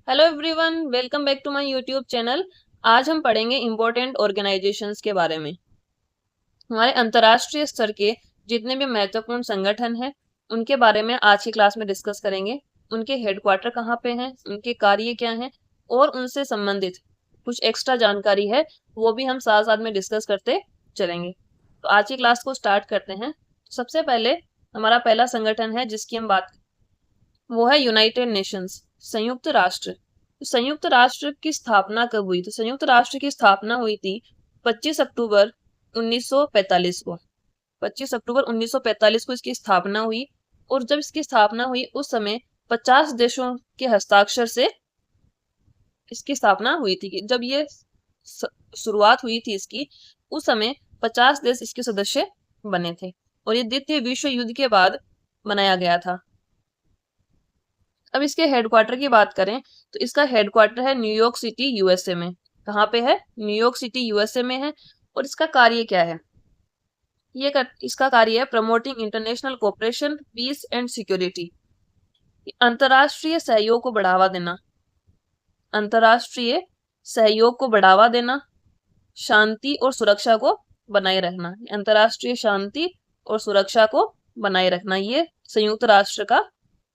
Hello everyone, welcome back to my YouTube channel. आज हम पढ़ेंगे इम्पोर्टेंट ऑर्गेनाइजेशंस के बारे में। हमारे अंतर्राष्ट्रीय स्तर के जितने भी महत्वपूर्ण संगठन हैं उनके बारे में आज की क्लास में डिस्कस करेंगे। उनके हेडक्वार्टर कहाँ पे हैं, उनके कार्य क्या हैं और उनसे संबंधित कुछ एक्स्ट्रा जानकारी है वो भी हम साथ साथ में डिस्कस करते चलेंगे। तो आज की क्लास को स्टार्ट करते हैं। सबसे पहले हमारा पहला संगठन है जिसकी हम बात, वो है यूनाइटेड नेशंस, संयुक्त राष्ट्र। तो संयुक्त राष्ट्र की स्थापना कब हुई? तो संयुक्त राष्ट्र की स्थापना हुई थी 25 अक्टूबर 1945 को। 25 अक्टूबर 1945 को इसकी स्थापना हुई। और जब इसकी स्थापना हुई उस समय 50 देशों के हस्ताक्षर से इसकी स्थापना हुई थी। कि जब ये शुरुआत हुई थी इसकी, उस समय 50 देश इसके सदस्य बने थे और ये द्वितीय विश्व युद्ध के बाद बनाया गया था। अब इसके हेडक्वार्टर की बात करें तो इसका हेडक्वार्टर है न्यूयॉर्क सिटी यूएसए में। कहाँ पे है? न्यूयॉर्क सिटी यूएसए में है। और इसका कार्य क्या है? इसका कार्य है promoting international cooperation, peace and security. अंतरराष्ट्रीय सहयोग को बढ़ावा देना, अंतरराष्ट्रीय सहयोग को बढ़ावा देना, शांति और सुरक्षा को बनाए रखना। अंतरराष्ट्रीय शांति और सुरक्षा को बनाए रखना ये संयुक्त राष्ट्र का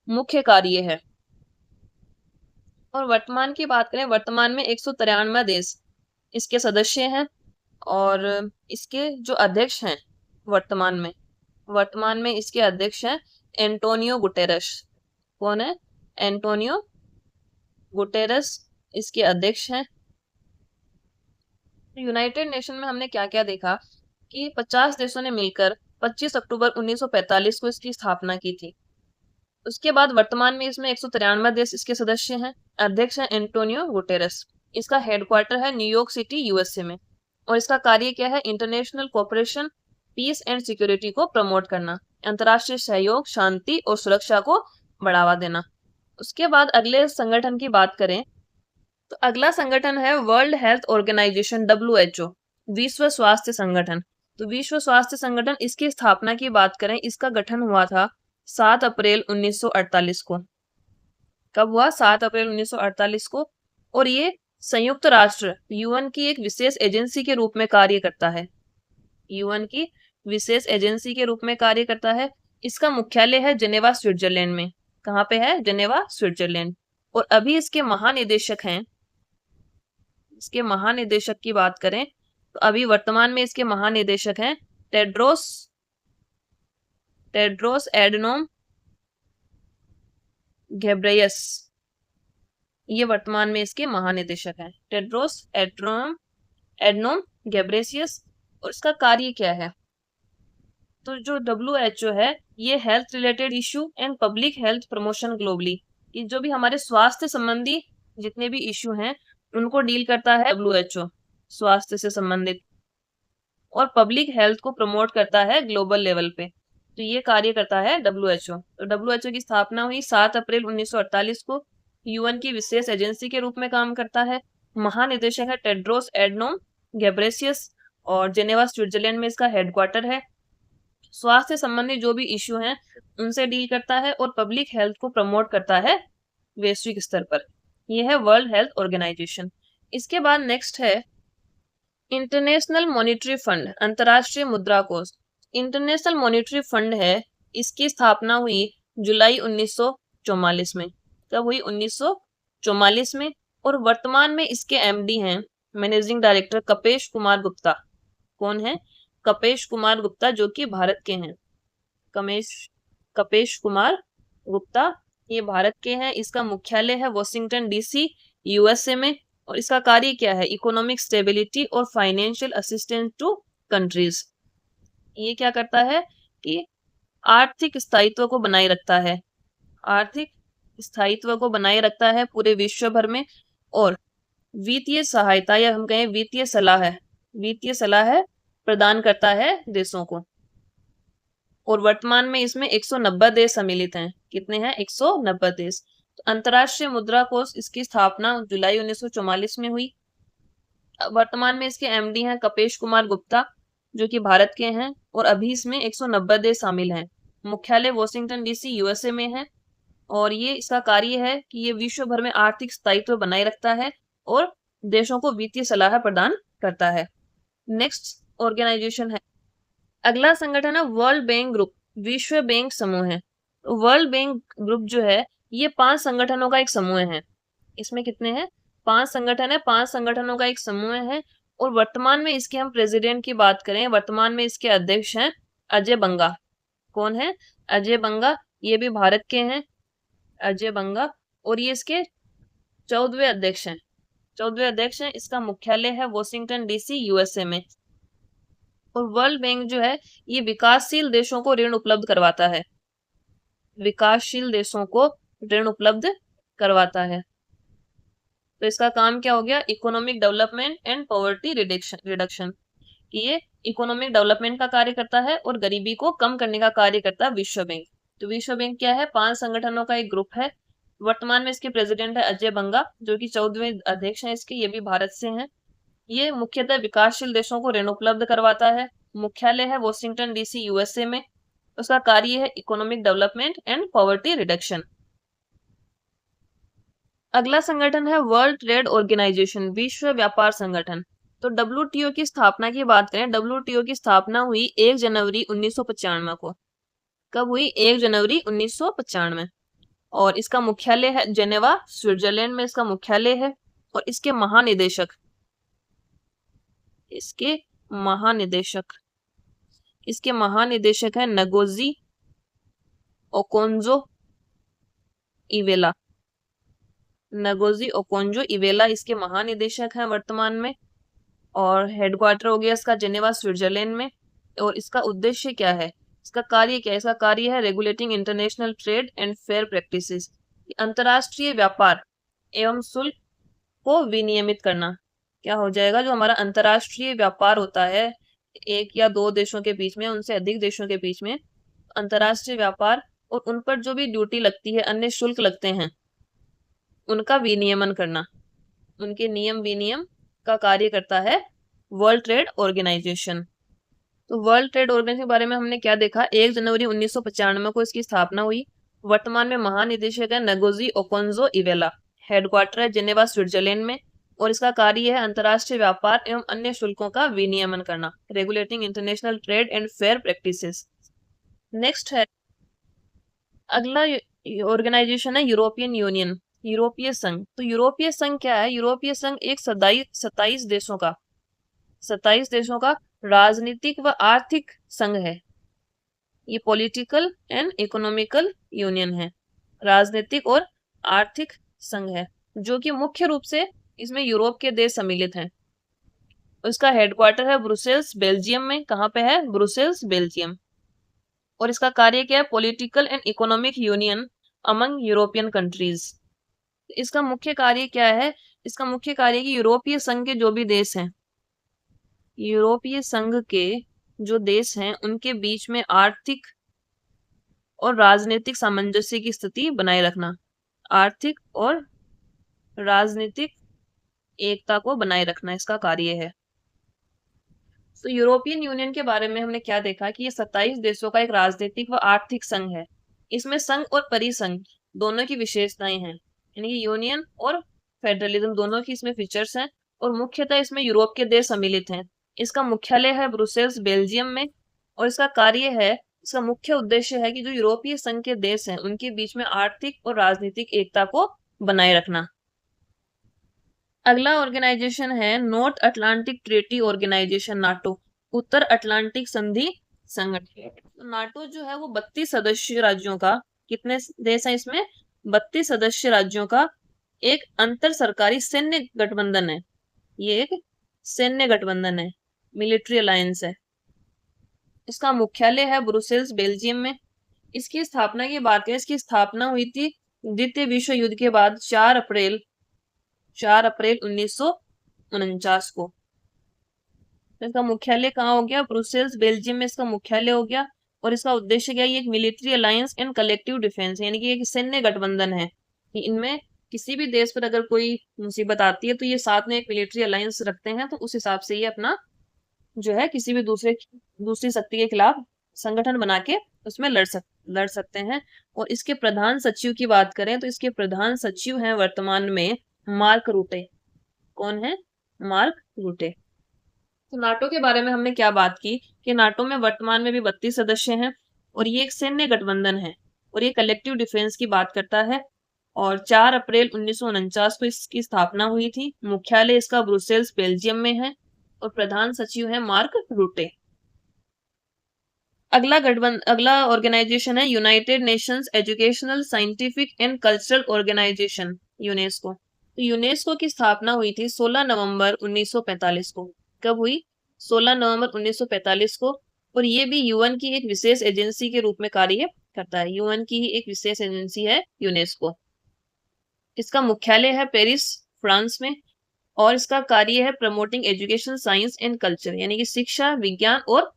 मुख्य कार्य है। और वर्तमान की बात करें, वर्तमान में 193 देश इसके सदस्य हैं। और इसके जो अध्यक्ष हैं वर्तमान में इसके अध्यक्ष हैं एंटोनियो गुटेरस। कौन है? एंटोनियो गुटेरस इसके अध्यक्ष हैं। यूनाइटेड नेशन में हमने क्या क्या देखा कि 50 देशों ने मिलकर 25 अक्टूबर 1945 को इसकी स्थापना की थी। उसके बाद वर्तमान में इसमें 193 देश इसके सदस्य हैं। अध्यक्ष हैं एंटोनियो गुटेरस। इसका हेडक्वार्टर है न्यूयॉर्क सिटी यूएसए में। और इसका कार्य क्या है? International cooperation, peace and security को प्रमोट करना, अंतर्राष्ट्रीय सहयोग, शांति और सुरक्षा को बढ़ावा देना। उसके बाद अगले संगठन की बात करें तो अगला संगठन है वर्ल्ड हेल्थ ऑर्गेनाइजेशन, WHO, विश्व स्वास्थ्य संगठन। तो विश्व स्वास्थ्य संगठन, इसकी स्थापना की बात करें, इसका गठन हुआ था 7 अप्रैल 1948 को। कब हुआ? 7 अप्रैल 1948 को। और ये संयुक्त राष्ट्र यूएन की एक विशेष एजेंसी के रूप में कार्य करता है। यूएन की विशेष एजेंसी के रूप में कार्य करता है। इसका मुख्यालय है जेनेवा, स्विट्जरलैंड में। कहाँ पे है? Geneva, Switzerland. और अभी इसके महानिदेशक हैं, इसके महानिदेशक की बात करें तो अभी वर्तमान में इसके महानिदेशक हैं टेड्रोस एडनोम घेब्रेयस। ये वर्तमान में इसके महानिदेशक हैं, टेड्रोस एडनोम घेब्रेयस। और इसका कार्य क्या है? तो जो WHO है ये health related issue and public health promotion globally, ये जो भी हमारे स्वास्थ्य संबंधी जितने भी इशू हैं उनको डील करता है WHO, स्वास्थ्य से संबंधित, और पब्लिक हेल्थ को प्रमोट करता है ग्लोबल लेवल पे। तो ये कार्य करता है WHO। तो WHO की स्थापना हुई 7 अप्रैल 1948 को। यूएन की विशेष एजेंसी के रूप में काम करता है। महानिदेशक है टेड्रोस एडनोम घेब्रेयस और जेनेवा, स्विट्जरलैंड में इसका हेडक्वार्टर है। स्वास्थ्य संबंधी जो भी इश्यू हैं उनसे डील करता है और पब्लिक हेल्थ को प्रमोट करता है वैश्विक स्तर पर। यह है वर्ल्ड हेल्थ ऑर्गेनाइजेशन। इसके बाद नेक्स्ट है इंटरनेशनल मॉनिटरी फंड, अंतर्राष्ट्रीय मुद्रा कोष। इंटरनेशनल मॉनिटरी फंड है, इसकी स्थापना हुई जुलाई 1944 में। कब हुई? 1944 में। और वर्तमान में इसके MD हैं मैनेजिंग डायरेक्टर कपेश कुमार गुप्ता। कौन है? कपेश कुमार गुप्ता, जो कि भारत के हैं। कपेश कुमार गुप्ता ये भारत के हैं। इसका मुख्यालय है वॉशिंगटन DC, USA में। और इसका कार्य क्या है? इकोनॉमिक स्टेबिलिटी और फाइनेंशियल असिस्टेंस टू कंट्रीज। ये क्या करता है कि आर्थिक स्थायित्व को बनाए रखता है, आर्थिक स्थायित्व को बनाए रखता है पूरे विश्व भर में। और वित्तीय सहायता या हम कहें वित्तीय सलाह प्रदान करता है देशों को। और वर्तमान में इसमें 190 देश सम्मिलित हैं। कितने हैं? 190 देश। तो अंतर्राष्ट्रीय मुद्रा कोष, इसकी स्थापना जुलाई 1944 में हुई। वर्तमान में इसके MD हैं कपेश कुमार गुप्ता, जो कि भारत के हैं। और अभी इसमें 190 देश शामिल हैं। मुख्यालय वॉशिंगटन DC USA में है। और ये इसका कार्य है कि ये विश्व भर में आर्थिक स्थायित्व बनाए रखता है और देशों को वित्तीय सलाह प्रदान करता है। नेक्स्ट ऑर्गेनाइजेशन है, अगला संगठन है वर्ल्ड बैंक ग्रुप, विश्व बैंक समूह है। वर्ल्ड बैंक ग्रुप जो है ये 5 संगठनों का एक समूह है। इसमें कितने हैं? 5 संगठन है, 5 संगठनों का एक समूह है। और वर्तमान में इसके हम प्रेसिडेंट की बात करें, वर्तमान में इसके अध्यक्ष हैं अजय बंगा। कौन है? अजय बंगा। ये भी भारत के हैं, अजय बंगा। और ये इसके 14वें अध्यक्ष हैं, 14वें अध्यक्ष हैं। इसका मुख्यालय है वॉशिंगटन डीसी, यूएसए में। और वर्ल्ड बैंक जो है ये विकासशील देशों को ऋण उपलब्ध करवाता है, विकासशील देशों को ऋण उपलब्ध करवाता है। तो इसका काम क्या हो गया? Economic development and poverty reduction. ये इकोनॉमिक डेवलपमेंट का कार्य करता है और गरीबी को कम करने का कार्य करता है विश्व बैंक। तो विश्व बैंक क्या है? 5 संगठनों का एक ग्रुप है। वर्तमान में इसके प्रेसिडेंट है अजय बंगा, जो कि 14वें अध्यक्ष हैं इसके, ये भी भारत से हैं। ये मुख्यतः विकासशील देशों को ऋण उपलब्ध करवाता है। मुख्यालय है वॉशिंगटन डीसी, यूएसए में। उसका कार्य है economic development and poverty reduction. अगला संगठन है वर्ल्ड ट्रेड ऑर्गेनाइजेशन, विश्व व्यापार संगठन। तो डब्ल्यूटीओ की स्थापना की बात करें, डब्ल्यूटीओ की स्थापना हुई 1 जनवरी 1995 को। कब हुई? 1 जनवरी 1995। और इसका मुख्यालय है जेनेवा, स्विट्जरलैंड में इसका मुख्यालय है। और इसके महानिदेशक है Ngozi Okonjo Iweala. Ngozi Okonjo Iweala इसके महानिदेशक हैं वर्तमान में। और हेडक्वार्टर हो गया इसका जेनेवा, स्विट्जरलैंड में। और इसका उद्देश्य क्या है? इसका कार्य क्या है? इसका कार्य है regulating international trade and fair practices, अंतरराष्ट्रीय व्यापार एवं शुल्क को विनियमित करना। क्या हो जाएगा? जो हमारा अंतरराष्ट्रीय व्यापार होता है एक या दो देशों के बीच में, उनसे अधिक देशों के बीच में, अंतरराष्ट्रीय व्यापार और उन पर जो भी ड्यूटी लगती है, अन्य शुल्क लगते हैं, उनका विनियमन करना, उनके नियम विनियम का कार्य करता है वर्ल्ड ट्रेड ऑर्गेनाइजेशन। तो वर्ल्ड ट्रेड ऑर्गेनाइजेशन के बारे में हमने क्या देखा? 1 जनवरी 1995 को इसकी स्थापना हुई। वर्तमान में महानिदेशक है नगोजी ओकोंजो इवेला। हेडक्वार्टर है जेनेवा, स्विट्जरलैंड में। और इसका कार्य है अंतरराष्ट्रीय व्यापार एवं अन्य शुल्कों का विनियमन करना, regulating international trade and fair practices. Next है, अगला ऑर्गेनाइजेशन है यूरोपियन यूनियन, यूरोपीय संघ। तो यूरोपीय संघ क्या है? यूरोपीय संघ एक 27 देशों का राजनीतिक व आर्थिक संघ है। ये पॉलिटिकल एंड इकोनॉमिकल यूनियन है, राजनीतिक और आर्थिक संघ है, जो कि मुख्य रूप से इसमें यूरोप के देश सम्मिलित हैं। उसका हेडक्वार्टर है ब्रुसेल्स, बेल्जियम में। कहाँ पे है? Brussels, Belgium. और इसका कार्य क्या है? Political and economic union among European countries. इसका मुख्य कार्य क्या है? इसका मुख्य कार्य कि यूरोपीय संघ के जो भी देश हैं, यूरोपीय संघ के जो देश हैं, उनके बीच में आर्थिक और राजनीतिक सामंजस्य की स्थिति बनाए रखना, आर्थिक और राजनीतिक एकता को बनाए रखना इसका कार्य है। तो यूरोपियन यूनियन के बारे में हमने क्या देखा कि ये 27 देशों का एक राजनीतिक व आर्थिक संघ है। इसमें संघ और परिसंघ दोनों की विशेषताएं हैं, यानी कि यूनियन और फेडरलिज्म दोनों की इसमें फीचर्स हैं। और मुख्यतः इसमें यूरोप के देश सम्मिलित हैं। इसका मुख्यालय है ब्रुसेल्स, बेल्जियम में। और इसका कार्य है, इसका मुख्य उद्देश्य है कि जो यूरोपीय संघ के देश हैं, उनके बीच में आर्थिक और राजनीतिक एकता को बनाए रखना। अगला ऑर्गेनाइजेशन है north Atlantic treaty organisation, NATO, उत्तर अटलांटिक संधि संगठन। तो नाटो जो है वो 32 सदस्य राज्यों का, कितने देश हैं इसमें? 32 सदस्य राज्यों का एक अंतर सरकारी सैन्य गठबंधन है। ये एक सैन्य गठबंधन है, मिलिट्री अलायंस है। इसका मुख्यालय है ब्रुसेल्स, बेल्जियम में। इसकी स्थापना की बात करें, इसकी स्थापना हुई थी द्वितीय विश्व युद्ध के बाद 4 अप्रैल 1949 को। इसका मुख्यालय कहाँ हो गया? ब्रुसेल्स, बेल्जियम में इसका मुख्यालय हो गया। और इसका उद्देश्य क्या है? ये एक military alliance and collective defence, यानी कि एक सैन्य गठबंधन है। इनमें किसी भी देश पर अगर कोई मुसीबत आती है तो ये साथ में एक मिलिट्री अलायंस रखते हैं, तो उस हिसाब से ये अपना जो है किसी भी दूसरी शक्ति के खिलाफ संगठन बना के उसमें लड़ सकते लड़ सकते हैं। और इसके प्रधान सचिव की बात करें तो इसके प्रधान सचिव हैं वर्तमान में मार्क रूटे। कौन है? मार्क रूटे। तो नाटो के बारे में हमने क्या बात की कि नाटो में वर्तमान में भी 32 सदस्य हैं और ये एक सैन्य गठबंधन है और ये कलेक्टिव डिफेंस की बात करता है। और 4 अप्रैल 1949 को इसकी स्थापना हुई थी। मुख्यालय इसका ब्रुसेल्स बेल्जियम में है और प्रधान सचिव है मार्क रूटे। अगला ऑर्गेनाइजेशन है United Nations Educational Scientific and Cultural Organisation, UNESCO. तो यूनेस्को की स्थापना हुई थी 16 नवंबर 1945 को। कब हुई? 16 नवंबर 1945 को। और ये भी यूएन की एक विशेष एजेंसी के रूप में कार्य करता है। यूएन की ही एक विशेष एजेंसी है यूनेस्को। इसका मुख्यालय है पेरिस, फ्रांस में। और इसका कार्य है promoting education, science and culture, यानी कि शिक्षा, विज्ञान और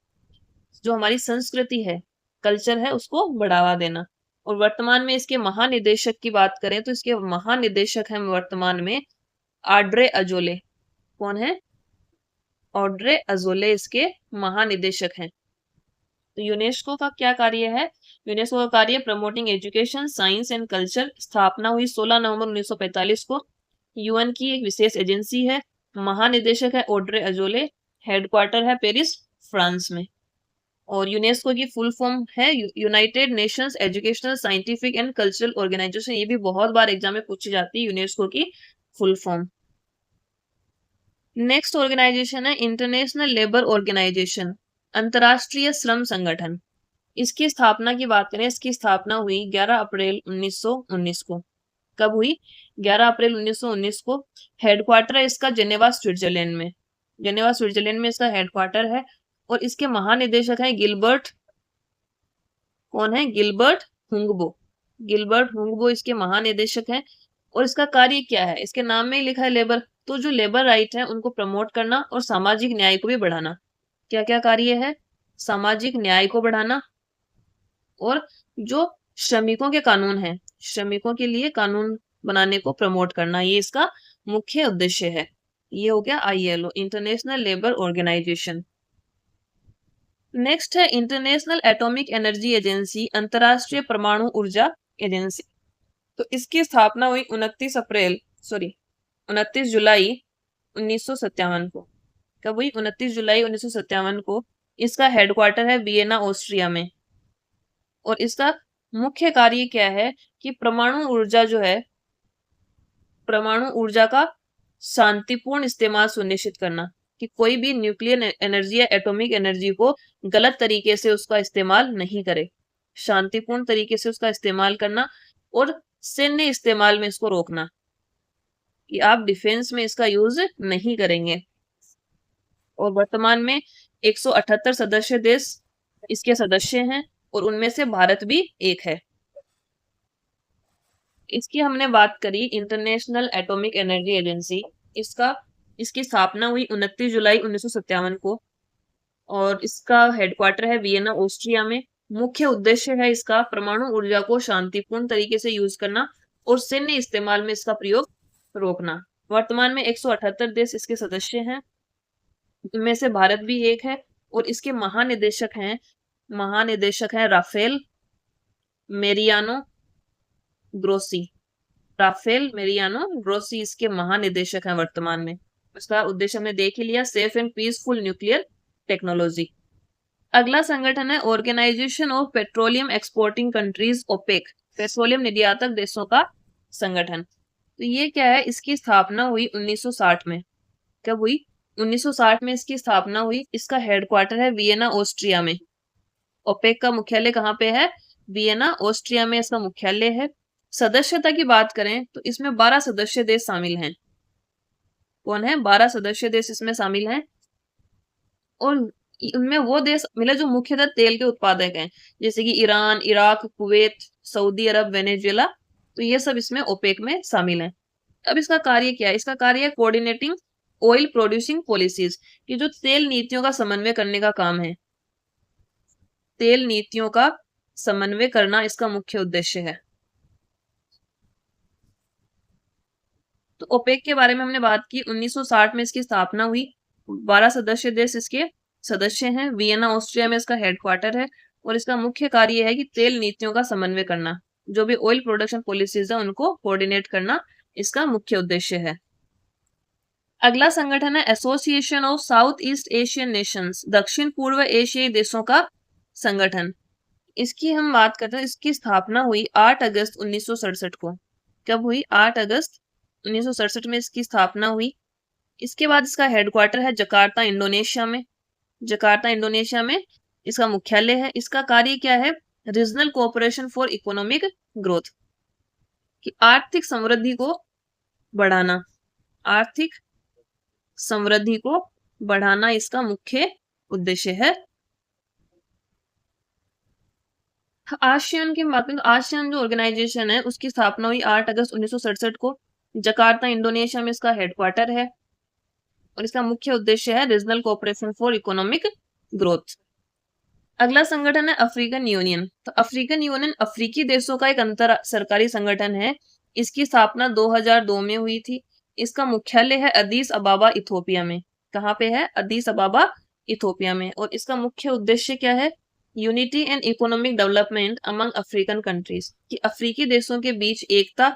जो हमारी संस्कृति है, कल्चर है, उसको बढ़ावा देना। और वर्तमान में इसके महानिदेशक की बात करें तो इसके महानिदेशक हैं वर्तमान में ऑड्रे अजोले। कौन है? ऑड्रे अजोले इसके महानिदेशक हैं। तो यूनेस्को का क्या कार्य है? यूनेस्को का कार्य promoting education, science and culture. स्थापना हुई 16 नवंबर 1945 को। यूएन की एक विशेष एजेंसी है। महानिदेशक है ऑड्रे अजोले। हेडक्वार्टर है पेरिस, फ्रांस में। और यूनेस्को की फुल फॉर्म है United Nations Educational Scientific and Cultural Organisation. ये भी बहुत बार एग्जाम में पूछी जाती है यूनेस्को की फुल फॉर्म। नेक्स्ट ऑर्गेनाइजेशन है इंटरनेशनल लेबर ऑर्गेनाइजेशन, अंतरराष्ट्रीय श्रम संगठन। इसकी स्थापना की बात करें, इसकी स्थापना हुई 11 अप्रैल 1919 को। कब हुई? 11 अप्रैल 1919 को। हेडक्वार्टर है इसका जेनेवा, स्विट्जरलैंड में। जेनेवा, स्विट्जरलैंड में इसका हेडक्वार्टर है। और इसके महानिदेशक हैं गिलबर्ट। कौन है? गिलबर्ट हुंगबो। गिलबर्ट हुंगबो इसके महानिदेशक हैं। और इसका कार्य क्या है? इसके नाम में ही लिखा है लेबर। तो जो लेबर राइट है उनको प्रमोट करना और सामाजिक न्याय को भी बढ़ाना। क्या क्या कार्य है? सामाजिक न्याय को बढ़ाना और जो श्रमिकों के कानून हैं, श्रमिकों के लिए कानून बनाने को प्रमोट करना, ये इसका मुख्य उद्देश्य है। ये हो गया ILO, International Labour Organisation. Next है इंटरनेशनल एटॉमिक एनर्जी एजेंसी, अंतरराष्ट्रीय परमाणु ऊर्जा एजेंसी। तो इसकी स्थापना हुई 29 जुलाई 1957 को। कब हुई? 29 जुलाई 1957 को। इसका हेडक्वार्टर है वियना, ऑस्ट्रिया में। और इसका मुख्य कार्य क्या है कि परमाणु ऊर्जा जो है, परमाणु ऊर्जा का शांतिपूर्ण इस्तेमाल सुनिश्चित करना, कि कोई भी न्यूक्लियर एनर्जी या एटॉमिक एनर्जी को गलत तरीके से उसका इस्तेमाल नहीं करे। शांतिपूर्ण तरीके से उसका इस्तेमाल करना और सैन्य इस्तेमाल में इसको रोकना, कि आप डिफेंस में इसका यूज नहीं करेंगे। और वर्तमान में 178 सदस्य देश इसके सदस्य हैं और उनमें से भारत भी एक है। इसकी हमने बात करी इंटरनेशनल एटॉमिक एनर्जी एजेंसी। इसकी स्थापना हुई 29 जुलाई 1957 को और इसका हेडक्वार्टर है वियना, ऑस्ट्रिया में। मुख्य उद्देश्य है इसका परमाणु ऊर्जा को शांतिपूर्ण तरीके से यूज करना और सैन्य इस्तेमाल में इसका प्रयोग रोकना। वर्तमान में 178 देश इसके सदस्य हैं, इनमें से भारत भी एक है। और इसके महानिदेशक हैं राफेल मेरियानो ग्रोसी। राफेल मेरियानो ग्रोसी इसके महानिदेशक हैं वर्तमान में। इसका उद्देश्य हमने देख ही लिया, safe and peaceful nuclear technology. अगला संगठन है Organisation of Petroleum Exporting Countries, OPEC, petroleum निर्यातक देशों का संगठन। तो ये क्या है? इसकी स्थापना हुई 1960 में। कब हुई? 1960 में इसकी स्थापना हुई। इसका हेडक्वार्टर है वियना, ऑस्ट्रिया में। ओपेक का मुख्यालय कहाँ पे है? वियना, ऑस्ट्रिया में इसका मुख्यालय है। सदस्यता की बात करें तो इसमें 12 सदस्य देश शामिल हैं। कौन है? 12 सदस्य देश इसमें शामिल हैं। और उनमें वो देश मिले जो मुख्यतः तेल के उत्पादक हैं, जैसे कि ईरान, इराक, कुवैत, सऊदी अरब, वेनेजुएला। तो ये सब इसमें ओपेक में शामिल हैं। अब इसका कार्य क्या है? इसका कार्य है कोऑर्डिनेटिंग ऑयल प्रोड्यूसिंग पॉलिसीज, की जो तेल नीतियों का समन्वय करने का काम है। तेल नीतियों का समन्वय करना इसका मुख्य उद्देश्य है। तो ओपेक के बारे में हमने बात की। 1960 में इसकी स्थापना हुई। 12 सदस्य देश इसके सदस्य हैं। वियना, ऑस्ट्रिया में इसका हेडक्वार्टर है और इसका मुख्य कार्य है कि तेल नीतियों का समन्वय करना, जो भी ऑयल प्रोडक्शन पॉलिसीज है उनको कोऑर्डिनेट करना इसका मुख्य उद्देश्य है। अगला संगठन है association of south east Asian Nations, दक्षिण पूर्व एशियाई देशों का संगठन। इसकी हम बात करते हैं, इसकी स्थापना हुई 8 अगस्त 1967 को। कब हुई? 8 अगस्त 1967 में इसकी स्थापना हुई। इसके बाद इसका हेडक्वार्टर है जकार्ता, इंडोनेशिया में। जकार्ता, इंडोनेशिया में इसका मुख्यालय है। इसका कार्य क्या है? Regional cooperation for economic growth, कि आर्थिक समृद्धि को बढ़ाना, आर्थिक समृद्धि को बढ़ाना इसका मुख्य उद्देश्य है। आसियान की बात करें तो आसियान जो ऑर्गेनाइजेशन है उसकी स्थापना हुई 8 अगस्त 1967 को। जकार्ता, इंडोनेशिया में इसका हेडक्वार्टर है और इसका मुख्य उद्देश्य है regional cooperation for economic growth. अगला संगठन है अफ्रीकन यूनियन। तो अफ्रीकन यूनियन अफ्रीकी देशों का एक अंतर सरकारी संगठन है। इसकी स्थापना 2002 में हुई थी। इसका मुख्यालय है अदीस अबाबा, इथोपिया में। कहाँ पे है? अदीस अबाबा, इथोपिया में। और इसका मुख्य उद्देश्य क्या है? Unity and economic development among African countries, कि अफ्रीकी देशों के बीच एकता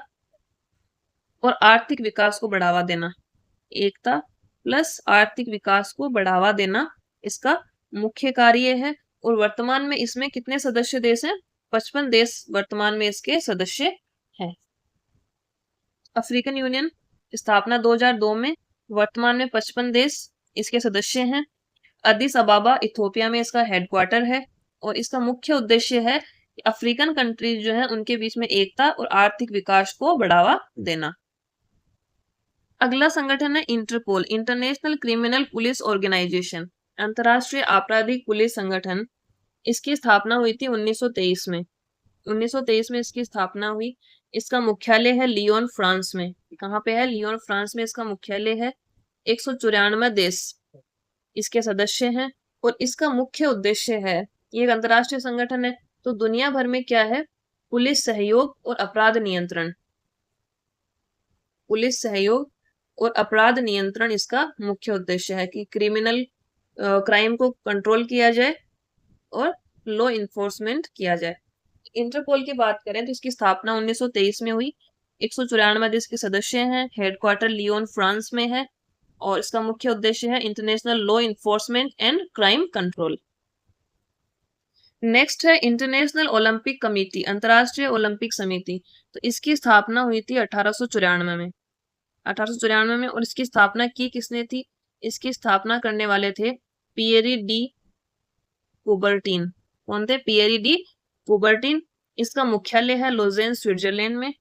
और आर्थिक विकास को बढ़ावा देना। एकता प्लस आर्थिक विकास को बढ़ावा देना इसका मुख्य कार्य है। और वर्तमान में इसमें कितने सदस्य देश हैं? 55 देश वर्तमान में इसके सदस्य हैं। अफ्रीकन यूनियन स्थापना 2002 में, वर्तमान में 55 देश इसके सदस्य हैं। अदीस अबाबा, इथोपिया में इसका हेडक्वार्टर है और इसका मुख्य उद्देश्य है कि अफ्रीकन कंट्रीज जो है उनके बीच में एकता और आर्थिक विकास को बढ़ावा देना। अगला संगठन है Interpol, International Criminal Police Organisation, अंतरराष्ट्रीय आपराधिक पुलिस संगठन। इसकी स्थापना हुई थी 1923 में। 1923 में इसकी स्थापना हुई। इसका मुख्यालय है लियोन, फ्रांस में। कहाँ पे है? लियोन, फ्रांस में इसका मुख्यालय है। 194 देश इसके सदस्य हैं और इसका मुख्य उद्देश्य है, ये एक अंतरराष्ट्रीय संगठन है तो दुनिया भर में क्या है? पुलिस सहयोग और अपराध नियंत्रण, पुलिस सहयोग और अपराध नियंत्रण इसका मुख्य उद्देश्य है, कि क्रिमिनल क्राइम को कंट्रोल किया जाए और लॉ इन्फोर्समेंट किया जाए। इंटरपोल की बात करें तो इसकी स्थापना 1923 में हुई। 194 देश के सदस्य हैं। हेडक्वार्टर लियोन, फ्रांस में है और इसका मुख्य उद्देश्य है international law enforcement and crime control. Next है इंटरनेशनल ओलंपिक कमेटी, अंतरराष्ट्रीय ओलंपिक समिति। तो इसकी स्थापना हुई थी 1894 में। 1894 में। और इसकी स्थापना की किसने थी? इसकी स्थापना करने वाले थे पियरी डी कुबर्टीन। कौन थे? पियरी डी कुबर्टीन। इसका मुख्यालय है लोजेन, स्विट्जरलैंड में।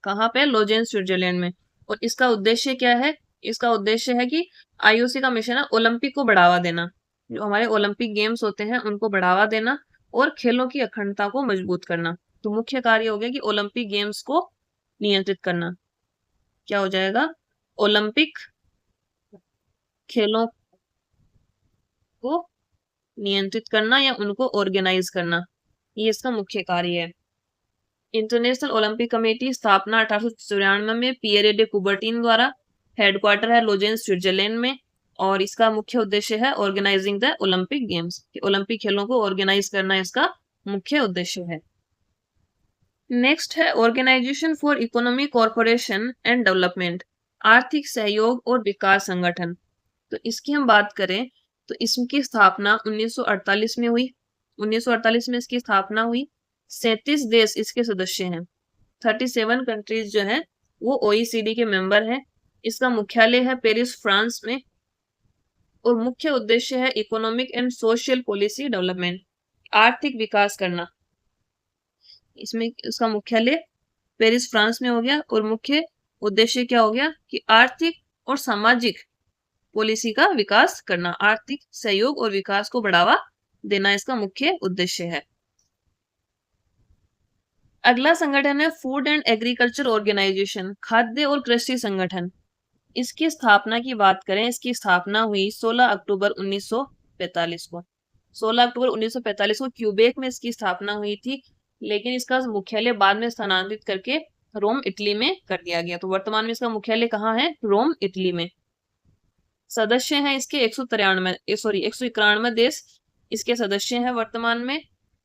कहाँ पे? लोजेन, स्विट्जरलैंड में। और इसका उद्देश्य क्या है? इसका उद्देश्य है कि आईओसी का मिशन है ओलंपिक को बढ़ावा देना, जो हमारे ओलंपिक गेम्स होते हैं उनको बढ़ावा देना और खेलों की अखंडता को मजबूत करना। तो मुख्य कार्य हो गया कि ओलंपिक गेम्स को नियंत्रित करना। क्या हो जाएगा? ओलंपिक खेलों को नियंत्रित करना या उनको ऑर्गेनाइज करना, ये इसका मुख्य कार्य है। इंटरनेशनल ओलंपिक कमेटी स्थापना 1894 में पियरे डे कुबर्टीन द्वारा। हेडक्वार्टर है लोजेन, स्विट्जरलैंड में और इसका मुख्य उद्देश्य है organising the Olympic Games, Olympic खेलों को ऑर्गेनाइज करना इसका मुख्य उद्देश्य है। नेक्स्ट है organisation for Economic Corporation and Development, आर्थिक सहयोग और विकास संगठन। तो इसकी हम बात करें तो इसकी स्थापना 1948 में हुई। 1948 में इसकी स्थापना हुई। 37 देश इसके सदस्य हैं। 37 कंट्रीज जो है वो OECD के मेंबर हैं। इसका मुख्यालय है पेरिस, फ्रांस में और मुख्य उद्देश्य है economic and social policy development, आर्थिक विकास करना। इसमें इसका मुख्यालय पेरिस, फ्रांस में हो गया और मुख्य उद्देश्य क्या हो गया कि आर्थिक और सामाजिक पॉलिसी का विकास करना, आर्थिक सहयोग और विकास को बढ़ावा देना इसका मुख्य उद्देश्य है। अगला संगठन है फूड एंड एग्रीकल्चर ऑर्गेनाइजेशन, खाद्य और कृषि संगठन। इसकी स्थापना की बात करें, इसकी स्थापना हुई 16 अक्टूबर 1945 को। 16 अक्टूबर 1945 को क्यूबेक में इसकी स्थापना हुई थी, लेकिन इसका मुख्यालय बाद में स्थानांतरित करके रोम, इटली में कर दिया गया। तो वर्तमान में इसका मुख्यालय कहाँ है? रोम, इटली में। सदस्य हैं इसके 191 देश इसके सदस्य हैं वर्तमान में।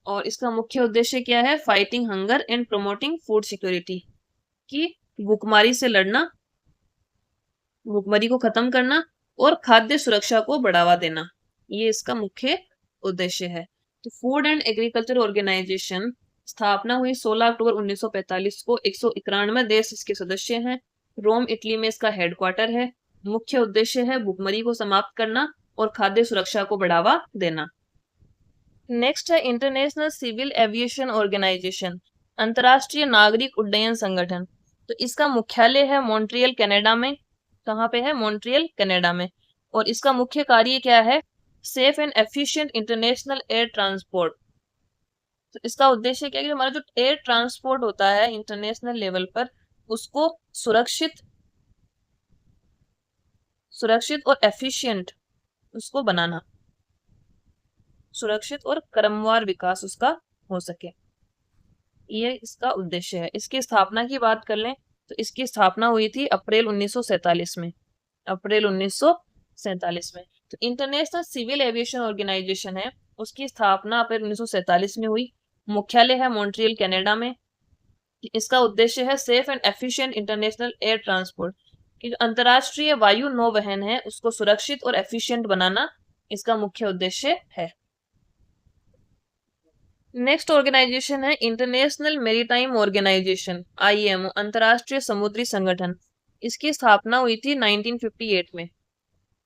और इसका मुख्य उद्देश्य क्या है? Fighting hunger and promoting food security, कि भूखमरी से लड़ना, भूखमरी को खत्म करना और खाद्य सुरक्षा को बढ़ावा देना, ये इसका मुख्य उद्देश्य है। तो फूड एंड एग्रीकल्चर ऑर्गेनाइजेशन स्थापना हुई 16 अक्टूबर 1945 को। 191 देश इसके सदस्य हैं। रोम इटली में इसका हेडक्वार्टर है। मुख्य उद्देश्य है भूखमरी को समाप्त करना और खाद्य सुरक्षा को बढ़ावा देना। नेक्स्ट है इंटरनेशनल सिविल एविएशन ऑर्गेनाइजेशन, अंतर्राष्ट्रीय नागरिक उड्डयन संगठन। तो इसका मुख्यालय है मॉन्ट्रियल कनाडा में। कहाँ पे है? मॉन्ट्रियल कनाडा में। और इसका मुख्य कार्य क्या है? Safe and efficient international air transport. तो इसका उद्देश्य क्या है कि हमारा जो एयर ट्रांसपोर्ट होता है इंटरनेशनल लेवल पर, उसको सुरक्षित और एफिशिएंट उसको बनाना, सुरक्षित और क्रमवार विकास उसका हो सके, ये इसका उद्देश्य है। इसकी स्थापना की बात कर लें तो इसकी स्थापना हुई थी अप्रैल 1947 में। अप्रैल 1947 में। तो इंटरनेशनल सिविल एविएशन ऑर्गेनाइजेशन है, उसकी स्थापना अप्रैल 1947 में हुई। मुख्यालय है मॉन्ट्रियल कनाडा में। इसका उद्देश्य है safe and efficient international air transport, कि जो अंतर्राष्ट्रीय वायु नौवहन है उसको सुरक्षित और एफिशिएंट बनाना इसका मुख्य उद्देश्य है। नेक्स्ट ऑर्गेनाइजेशन है इंटरनेशनल मेरीटाइम ऑर्गेनाइजेशन, IMO, अंतर्राष्ट्रीय समुद्री संगठन। इसकी स्थापना हुई थी 1958 में।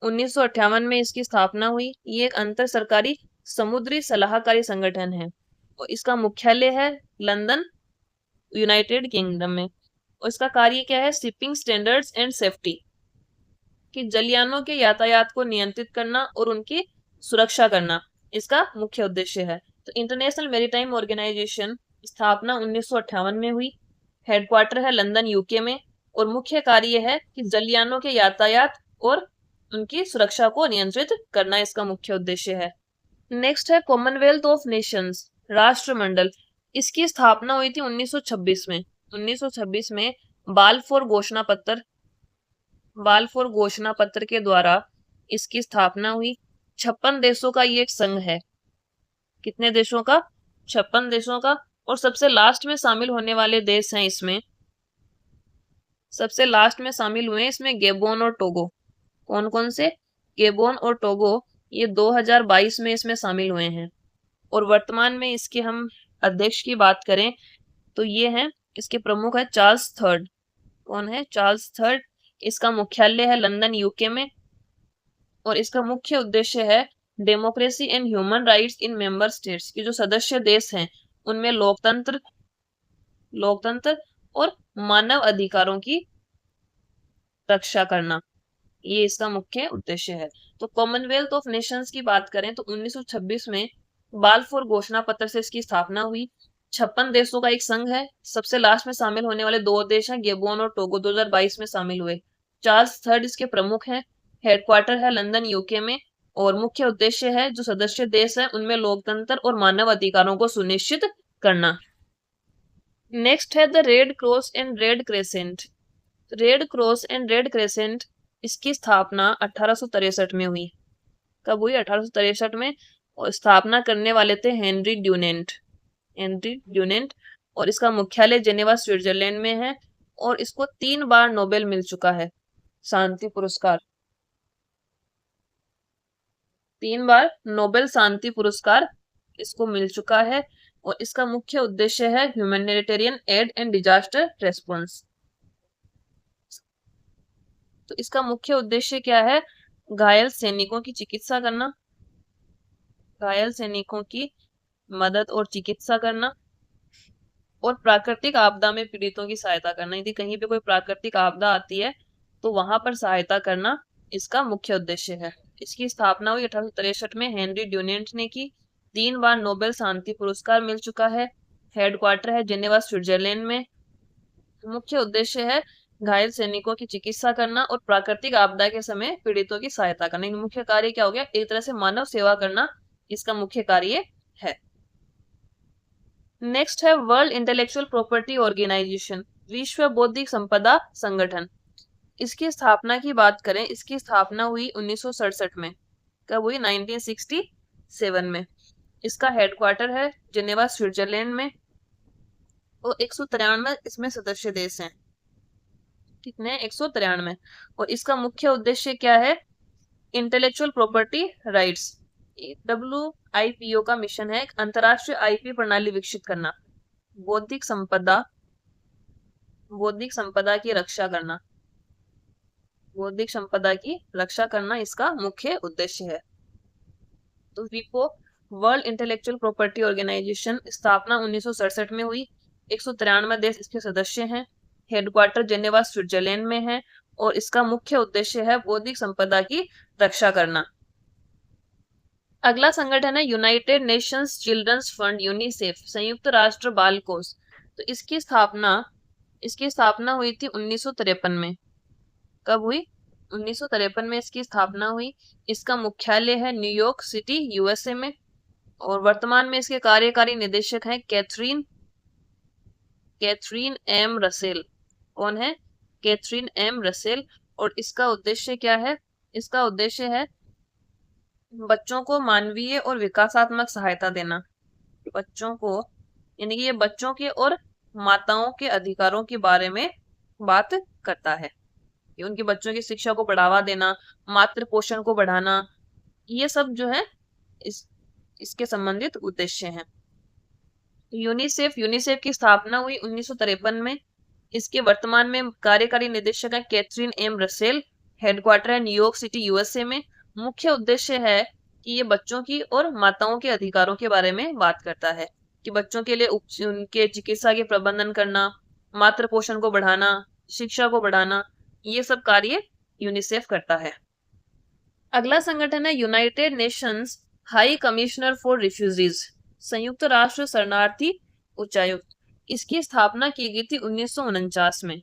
1958 में इसकी स्थापना हुई। ये एक अंतर सरकारी समुद्री सलाहकारी संगठन है और इसका मुख्यालय है लंदन, यूनाइटेड किंगडम में। और इसका कार्य क्या है? शिपिंग स्टैंडर्ड्स एंड सेफ्टी, कि जलयानों के यातायात को नियंत्रित करना और उनकी सुरक्षा करना इसका मुख्य उद्देश्य है। तो इंटरनेशनल मैरीटाइम ऑर्गेनाइजेशन स्थापना 1958 में हुई। हेडक्वार्टर है लंदन, यूके में। और मुख्य कार्य है कि जलयानों के यातायात और उनकी सुरक्षा को नियंत्रित करना इसका मुख्य उद्देश्य है। नेक्स्ट है कॉमनवेल्थ ऑफ नेशंस, राष्ट्रमंडल। इसकी स्थापना हुई थी 1926 में। 1926 में बाल्फोर घोषणा पत्र के द्वारा इसकी स्थापना हुई। 56 देशों का ये एक संघ है। कितने देशों का? 56 देशों का। और सबसे लास्ट में शामिल होने वाले देश हैं इसमें, सबसे लास्ट में शामिल हुए इसमें गेबोन और टोगो। कौन कौन से? गेबोन और टोगो, ये 2022 में इसमें शामिल हुए हैं। और वर्तमान में इसके हम अध्यक्ष की बात करें तो ये हैं, इसके प्रमुख है चार्ल्स थर्ड। कौन है? Charles third. इसका मुख्यालय है लंदन, यूके में। और इसका मुख्य उद्देश्य है democracy and human rights in member states, की जो सदस्य देश हैं उनमें लोकतंत्र और मानव अधिकारों की रक्षा करना, ये इसका मुख्य उद्देश्य है। तो कॉमनवेल्थ ऑफ नेशंस की बात करें तो 1926 में बाल्फोर घोषणा पत्र से इसकी स्थापना हुई। 56 देशों का एक संघ है। सबसे लास्ट में शामिल होने वाले दो देश हैं गेबोन और टोगो, 2022 में शामिल हुए। चार्ल्स थर्ड इसके प्रमुख हैं। हेडक्वार्टर है लंदन, यूके में। और मुख्य उद्देश्य है जो सदस्य देश हैं उनमें लोकतंत्र और मानव अधिकारों को सुनिश्चित करना। नेक्स्ट है the red cross and red crescent. Red cross and red crescent, इसकी स्थापना 1863 में हुई। कब हुई? 1863 में। और स्थापना करने वाले थे हेनरी ड्यूनेंट। और इसका मुख्यालय जेनेवा, स्विट्जरलैंड में है। और इसको 3 बार नोबेल मिल चुका है, शांति पुरस्कार। 3 बार नोबेल शांति पुरस्कार इसको मिल चुका है। और इसका मुख्य उद्देश्य है humanitarian add and disaster response. तो इसका मुख्य उद्देश्य क्या है? घायल सैनिकों की चिकित्सा करना, घायल सैनिकों की मदद और चिकित्सा करना, और प्राकृतिक आपदा में पीड़ितों की सहायता करना। यदि कहीं पे कोई प्राकृतिक आपदा आती है तो वहां पर सहायता करना इसका मुख्य उद्देश्य है। इसकी स्थापना हुई 1863 में, हेनरी ड्यूनेंट ने की। 3 बार नोबेल शांति पुरस्कार मिल चुका है। हेडक्वार्टर है जेनेवा, स्विट्जरलैंड में। मुख्य उद्देश्य है घायल सैनिकों की चिकित्सा करना और प्राकृतिक आपदा के समय पीड़ितों की सहायता करना। मुख्य कार्य क्या हो गया? एक तरह से मानव सेवा करना इसका मुख्य कार्य है। नेक्स्ट है वर्ल्ड इंटेलेक्चुअल प्रॉपर्टी ऑर्गेनाइजेशन, विश्व बौद्धिक संपदा संगठन। इसकी स्थापना की बात करें, इसकी स्थापना हुई 1967 में। कब हुई? 1967 1997 में। इसका हेडक्वार्टर है जिनेवा स्विट्जरलैंड में और 193 इसमें सदस्य देश हैं। कितने? 193। और इसका मुख्य उद्देश्य क्या है? Intellectual property rights. WIPO का मिशन है एक अंतरराष्ट्रीय IP प्रणाली विकसित करना, बौद्धिक संपदा की रक्षा करना, बौद्धिक संपदा की रक्षा करना इसका मुख्य उद्देश्य है। तो विपो वर्ल्ड इंटेलेक्चुअल प्रॉपर्टी ऑर्गेनाइजेशन स्थापना 1967 में हुई। 193 देश इसके सदस्य हैं। हेडक्वार्टर जेनेवा स्विट्जरलैंड में है और इसका मुख्य उद्देश्य है बौद्धिक संपदा की रक्षा करना। अगला संगठन है United Nations Children's Fund UNICEF, संयुक्त राष्ट्र बाल कोष। तो इसकी स्थापना हुई थी 1953 में। कब हुई? 1953 में इसकी स्थापना हुई। इसका मुख्यालय है न्यूयॉर्क सिटी USA में और वर्तमान में इसके कार्यकारी निदेशक हैं कैथरीन M रसेल। कौन है? Catherine M Russell. और इसका उद्देश्य क्या है? इसका उद्देश्य है बच्चों को मानवीय और विकासात्मक सहायता देना। बच्चों को, यानी कि ये बच्चों के और माताओं के अधिकारों के बारे में बात करता है कि उनके बच्चों की शिक्षा को बढ़ावा देना, मातृ पोषण को बढ़ाना, ये सब जो है इसके संबंधित उद्देश्य हैं। यूनिसेफ की स्थापना हुई 1953 में। इसके वर्तमान में कार्यकारी निदेशक है कैथरीन M रसेल। हेडक्वार्टर है न्यूयॉर्क सिटी USA में। मुख्य उद्देश्य है कि ये बच्चों की और माताओं के अधिकारों के बारे में बात करता है कि बच्चों के लिए उनके चिकित्सा के प्रबंधन करना, मातृ पोषण को बढ़ाना, शिक्षा को बढ़ाना, ये सब कार्य यूनिसेफ करता है। अगला संगठन है United Nations high commissioner for refugees, संयुक्त राष्ट्र शरणार्थी उच्चायुक्त। इसकी स्थापना की गई थी 1949 में।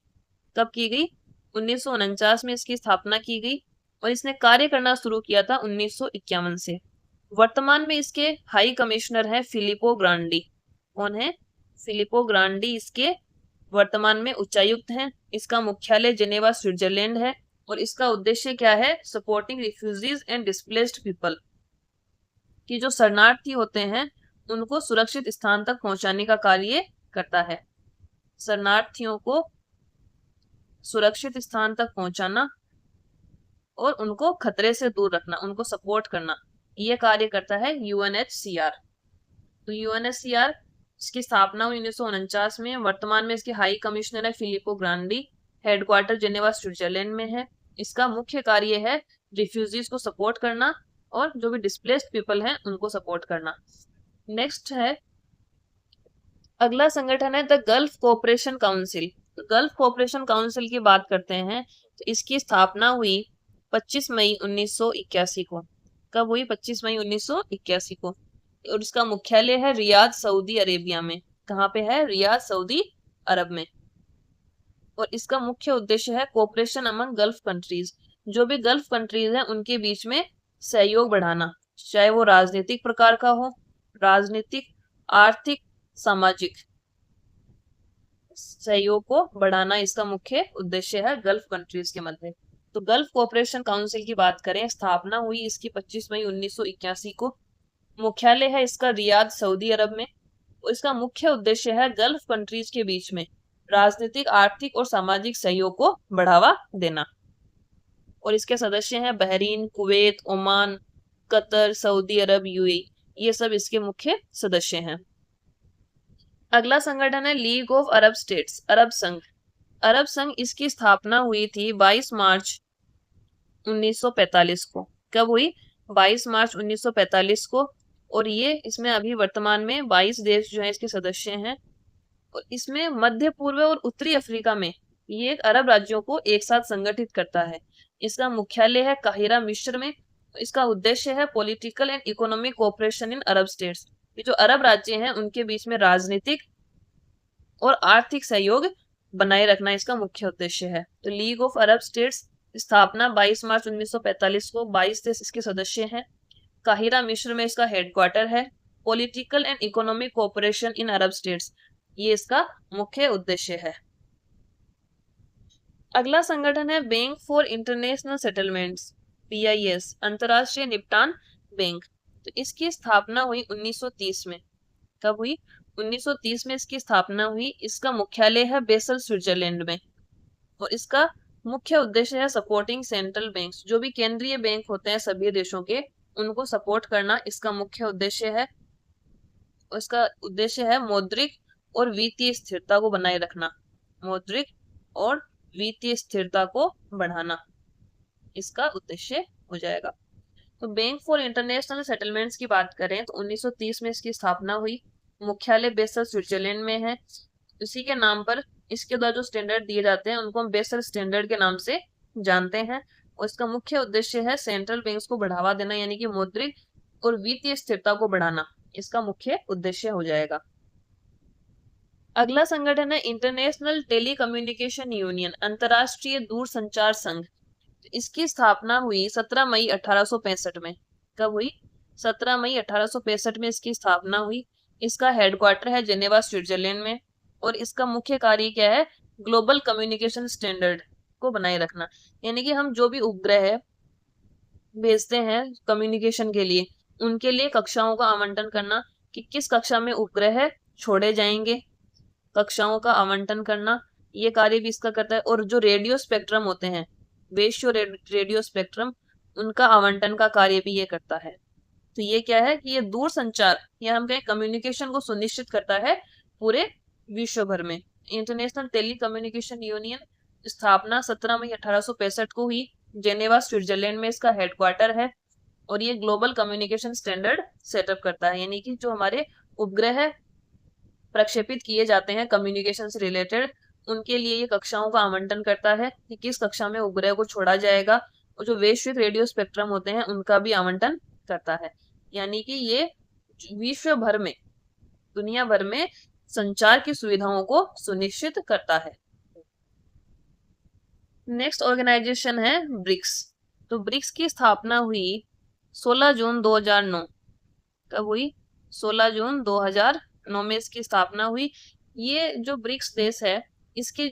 कब की गई? 1949 में इसकी स्थापना की गई और इसने कार्य करना शुरू किया था 1951 से। वर्तमान में इसके हाई कमिश्नर है फिलिपो ग्रांडी। कौन है? फिलिपो ग्रांडी इसके वर्तमान में उच्चायुक्त हैं। इसका मुख्यालय जेनेवा स्विट्जरलैंड है और इसका उद्देश्य क्या है? Supporting refugees and displaced people, कि जो शरणार्थी होते हैं उनको सुरक्षित स्थान तक पहुंचाने का कार्य करता है। शरणार्थियों को सुरक्षित स्थान तक पहुंचाना और उनको खतरे से दूर रखना, उनको सपोर्ट करना, ये कार्य करता है UNHCR। तो UNHCR इसकी स्थापना हुई 1949 में। वर्तमान में इसके हाई कमिश्नर है फिलिपो ग्रांडी। हेडक्वार्टर जेनेवा स्विट्जरलैंड में है। इसका मुख्य कार्य है रिफ्यूजीज को सपोर्ट करना और जो भी डिस्प्लेस्ड पीपल हैं उनको सपोर्ट करना। नेक्स्ट है, अगला संगठन है the gulf cooperation council. Gulf cooperation council की बात करते हैं तो इसकी स्थापना हुई 25 मई 1981 को। कब हुई? 25 मई 1981 को। और इसका मुख्यालय है रियाद सऊदी अरेबिया में। कहाँ पे है? रियाद सऊदी अरब में। और इसका मुख्य उद्देश्य है कोऑपरेशन अमंग गल्फ कंट्रीज, जो भी गल्फ कंट्रीज हैं उनके बीच में सहयोग बढ़ाना, चाहे वो राजनीतिक प्रकार का हो, राजनीतिक, आर्थिक, सामाजिक सहयोग को बढ़ाना इसका मुख्य उद्देश्य है गल्फ कंट्रीज के मध्य। तो गल्फ कोऑपरेशन काउंसिल की बात करें, स्थापना हुई इसकी 25 मई 1981 को। मुख्यालय है इसका रियाद सऊदी अरब में और इसका मुख्य उद्देश्य है गल्फ कंट्रीज के बीच में राजनीतिक, आर्थिक और सामाजिक सहयोग को बढ़ावा देना। और इसके सदस्य हैं Bahrain, Kuwait, Oman, Qatar, Saudi Arabia, UAE, ये सब इसके मुख्य सदस्य हैं। अगला संगठन है लीग ऑफ अरब स्टेट्स, अरब संघ। अरब संघ इसकी स्थापना हुई थी 22 मार्च 1945 को। कब हुई? 22 मार्च 1945 को। और ये इसमें अभी वर्तमान में 22 देश जो है इसके सदस्य हैं और इसमें मध्य पूर्व और उत्तरी अफ्रीका में ये एक अरब राज्यों को एक साथ संगठित करता है। इसका मुख्यालय है काहिरा, मिस्र में। इसका उद्देश्य है political and economic cooperation in Arab states, जो अरब राज्य हैं उनके बीच में राजनीतिक और आर्थिक सहयोग बनाए रखना इसका मुख्य उद्देश्य है। तो लीग ऑफ अरब स्टेट्स स्थापना 22 मार्च 1945 को। 22 देश इसके सदस्य हैं। काहिरा, मिस्र में इसका हेडक्वार्टर है। Political and economic cooperation in Arab states, ये इसका मुख्य उद्देश्य है। अगला संगठन है bank for international settlements, BIS, अंतरराष्ट्रीय निपटान बैंक। तो इसकी स्थापना हुई 1930 में। कब हुई? 1930 में इसकी स्थापना हुई। इसका मुख्यालय है बेसल, स्विट्जरलैंड में। और इसका मुख्य उद्देश्य है सपोर्टिंग सेंट्रल बैंक्स, जो भी केंद्रीय बैंक होते हैं सभी देशों के, उनको सपोर्ट करना इसका मुख्य उद्देश्य है। इसका उद्देश्य है मौद्रिक और वित्तीय स्थिरता को बनाए रखना। मौद्रिक और वित्तीय स्थिरता को बढ़ाना इसका उद्देश्य हो जाएगा। तो बैंक फॉर इंटरनेशनल सेटलमेंट्स की बात करें तो 1930 में इसकी स्थापना हुई। मुख्यालय बेसल, स्विट्जरलैंड में है। इसी के नाम पर इसके द्वारा जो स्टैंडर्ड दिए जाते हैं उनको हम बेसल स्टैंडर्ड के नाम से जानते हैं। और इसका मुख्य उद्देश्य है सेंट्रल बैंक्स को बढ़ावा देना, यानी कि मौद्रिक और वित्तीय स्थिरता को बढ़ाना इसका मुख्य उद्देश्य हो जाएगा। अगला संगठन है इंटरनेशनल टेलीकम्युनिकेशन यूनियन, अंतरराष्ट्रीय दूरसंचार संघ। इसकी स्थापना हुई 17 मई 1865 में। कब हुई? 17 मई 1865 में इसकी स्थापना हुई। इसका हेडक्वार्टर है जेनेवा, स्विट्जरलैंड में। और इसका मुख्य कार्य क्या है? ग्लोबल कम्युनिकेशन स्टैंडर्ड को बनाए रखना, यानी कि हम जो भी उपग्रह भेजते हैं कम्युनिकेशन के लिए, उनके लिए कक्षाओं का आवंटन करना कि किस कक्षा में उपग्रह छोड़े जाएंगे, कक्षाओं का आवंटन करना, ये कार्य भी इसका करता है। और जो रेडियो स्पेक्ट्रम होते हैं, वेश्यो रेडियो स्पेक्ट्रम, उनका आवंटन का कार्य भी ये करता है। तो ये क्या है कि ये दूर संचार या हम कहें कम्युनिकेशन को सुनिश्चित करता है पूरे विश्व भर में। इंटरनेशनल टेली कम्युनिकेशन यूनियन स्थापना 17 मई 1865 को हुई। जेनेवा, स्विट्जरलैंड में इसका हेडक्वार्टर है। और ये ग्लोबल कम्युनिकेशन स्टैंडर्ड सेटअप करता है, यानी कि जो हमारे उपग्रह प्रक्षेपित किए जाते हैं कम्युनिकेशन से रिलेटेड, उनके लिए ये कक्षाओं का आवंटन करता है कि किस कक्षा में उपग्रह को छोड़ा जाएगा। और जो वैश्विक रेडियो स्पेक्ट्रम होते हैं उनका भी आवंटन करता है, यानी कि ये विश्व भर में, दुनिया भर में संचार की सुविधाओं को सुनिश्चित करता है। नेक्स्ट ऑर्गेनाइजेशन है ब्रिक्स। तो ब्रिक्स की स्थापना हुई 16 जून 2009। कब हुई? 16 जून 2009 में इसकी स्थापना हुई। ये जो ब्रिक्स देश है, इसके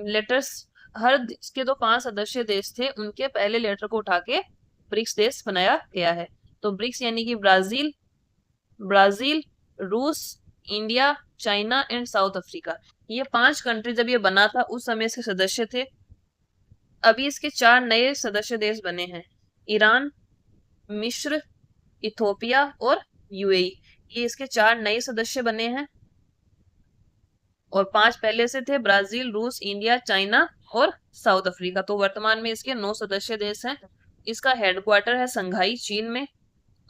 लेटर्स, हर इसके जो 5 सदस्य देश थे उनके पहले लेटर को उठा के ब्रिक्स देश बनाया गया है। तो ब्रिक्स यानी कि ब्राजील, रूस, India, China and south Africa, ये 5 कंट्री जब ये बना था उस समय इसके सदस्य थे। अभी इसके 4 नए सदस्य देश बने हैं, ईरान, मिस्र, इथोपिया और यूएई। ये इसके 4 नए सदस्य बने हैं और 5 पहले से थे, ब्राजील, रूस, इंडिया, चाइना और साउथ अफ्रीका। तो वर्तमान में इसके 9 सदस्य देश हैं। इसका हेडक्वार्टर है संघाई, चीन में।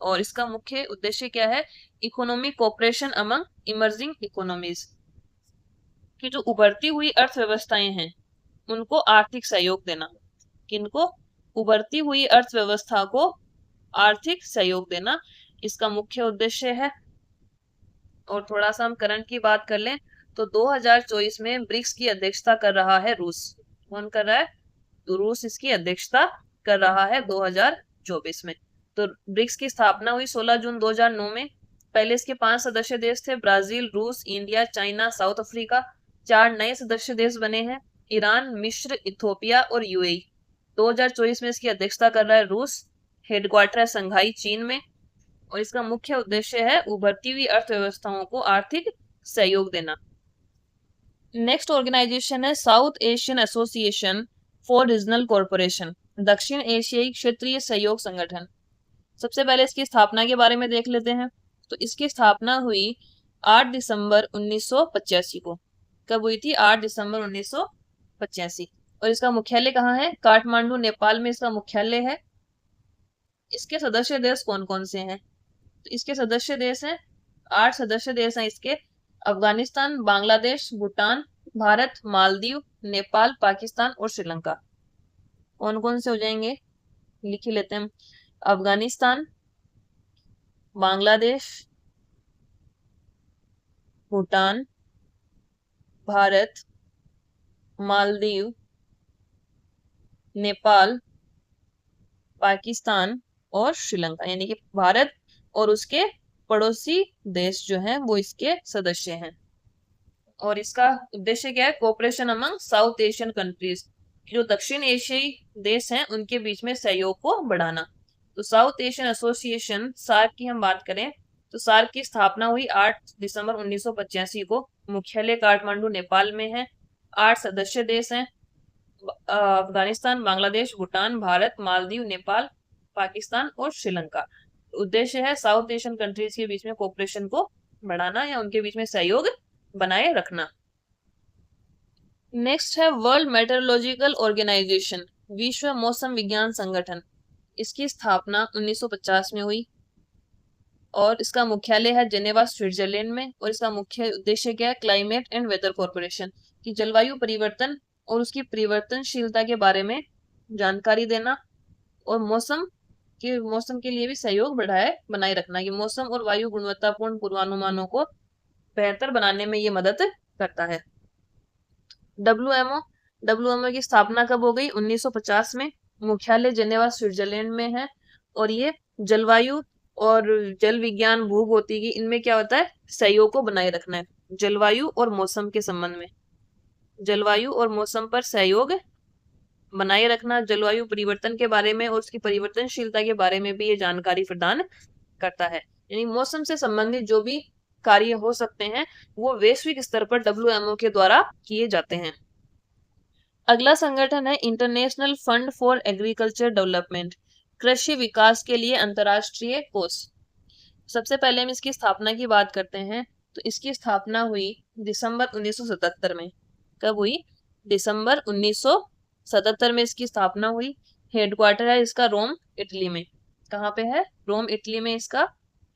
और इसका मुख्य उद्देश्य क्या है? Economic cooperation among emerging economies, कि जो उभरती हुई अर्थव्यवस्थाएं हैं उनको आर्थिक सहयोग देना। किनको? उभरती हुई अर्थव्यवस्था को आर्थिक सहयोग देना इसका मुख्य उद्देश्य है। और थोड़ा सा हम करंट की बात कर लें तो 2024 में ब्रिक्स की अध्यक्षता कर रहा है रूस। कौन कर रहा है? तो रूस इसकी अध्यक्षता कर रहा है 2024 में। तो ब्रिक्स की स्थापना हुई 16 जून 2009 में। पहले इसके 5 सदस्य देश थे, ब्राजील, रूस, इंडिया, चाइना, साउथ अफ्रीका। 4 नए सदस्य देश बने हैं, ईरान, मिस्र, इथोपिया और यूएई। 2024 में इसकी अध्यक्षता कर रहा है रूस। हेडक्वार्टर है संघाई, चीन में। और इसका मुख्य उद्देश्य है उभरती हुई अर्थव्यवस्थाओं को आर्थिक सहयोग देना। नेक्स्ट ऑर्गेनाइजेशन है south Asian association for regional corporation, दक्षिण एशियाई क्षेत्रीय सहयोग संगठन। सबसे पहले इसकी स्थापना के बारे में देख लेते हैं। तो इसकी स्थापना हुई 8 दिसंबर 1985 को। कब हुई थी? 8 दिसंबर 1985। और इसका मुख्यालय कहाँ है? काठमांडू, नेपाल में इसका मुख्यालय है। इसके सदस्य देश कौन कौन से हैं? तो इसके सदस्य देश हैं, 8 सदस्य देश हैं इसके, अफगानिस्तान, बांग्लादेश, भूटान, भारत, मालदीव, नेपाल, पाकिस्तान और श्रीलंका। कौन कौन से हो जाएंगे? लिख ही लेते हैं। अफगानिस्तान, बांग्लादेश, भूटान, भारत, मालदीव, नेपाल, पाकिस्तान और श्रीलंका, यानी कि भारत और उसके पड़ोसी देश जो हैं वो इसके सदस्य हैं। और इसका उद्देश्य क्या है? Cooperation among south Asian countries, जो दक्षिण एशियाई देश हैं उनके बीच में सहयोग को बढ़ाना। तो साउथ एशियन एसोसिएशन सार्क की हम बात करें तो सार्क की स्थापना हुई 8 दिसंबर 1985 को। मुख्यालय काठमांडू नेपाल में है। 8 सदस्य देश हैं, अफगानिस्तान, बांग्लादेश, भूटान, भारत, मालदीव, नेपाल, पाकिस्तान और श्रीलंका। उद्देश्य है साउथ एशियन कंट्रीज के बीच में कोऑपरेशन को बढ़ाना या उनके बीच में सहयोग बनाए रखना। नेक्स्ट है वर्ल्ड मेट्रोलॉजिकल ऑर्गेनाइजेशन, विश्व मौसम विज्ञान संगठन। इसकी स्थापना 1950 में हुई और इसका मुख्यालय है जेनेवा, स्विट्जरलैंड में। और इसका मुख्य उद्देश्य क्या है? क्लाइमेट एंड वेदर कॉर्पोरेशन, की जलवायु परिवर्तन और उसकी परिवर्तनशीलता के बारे में जानकारी देना और मौसम के लिए भी सहयोग बनाए रखना। ये मौसम और वायु गुणवत्तापूर्ण पूर्वानुमानों को बेहतर बनाने में ये मदद करता है। डब्ल्यूएमओ की स्थापना कब हो गई? 1950 में। मुख्यालय जेनेवा, स्विट्जरलैंड में है। और ये जलवायु और जल विज्ञान, भूभौतिकी, इनमें क्या होता है? सहयोग को बनाए रखना है। जलवायु और मौसम के संबंध में, जलवायु और मौसम पर सहयोग बनाए रखना, जलवायु परिवर्तन के बारे में और उसकी परिवर्तनशीलता के बारे में भी ये जानकारी प्रदान करता है। यानी मौसम से संबंधित जो भी कार्य हो सकते हैं वो वैश्विक स्तर पर डब्ल्यूएमओ के द्वारा किए जाते हैं। अगला संगठन है international fund for agriculture development, कृषि विकास के लिए अंतर्राष्ट्रीय कोष। सबसे पहले हम इसकी स्थापना की बात करते हैं तो इसकी स्थापना हुई दिसंबर 1977 में। कब हुई? दिसंबर 1977 में इसकी स्थापना हुई। हेडक्वार्टर है इसका रोम, इटली में। कहाँ पे है? रोम, इटली में इसका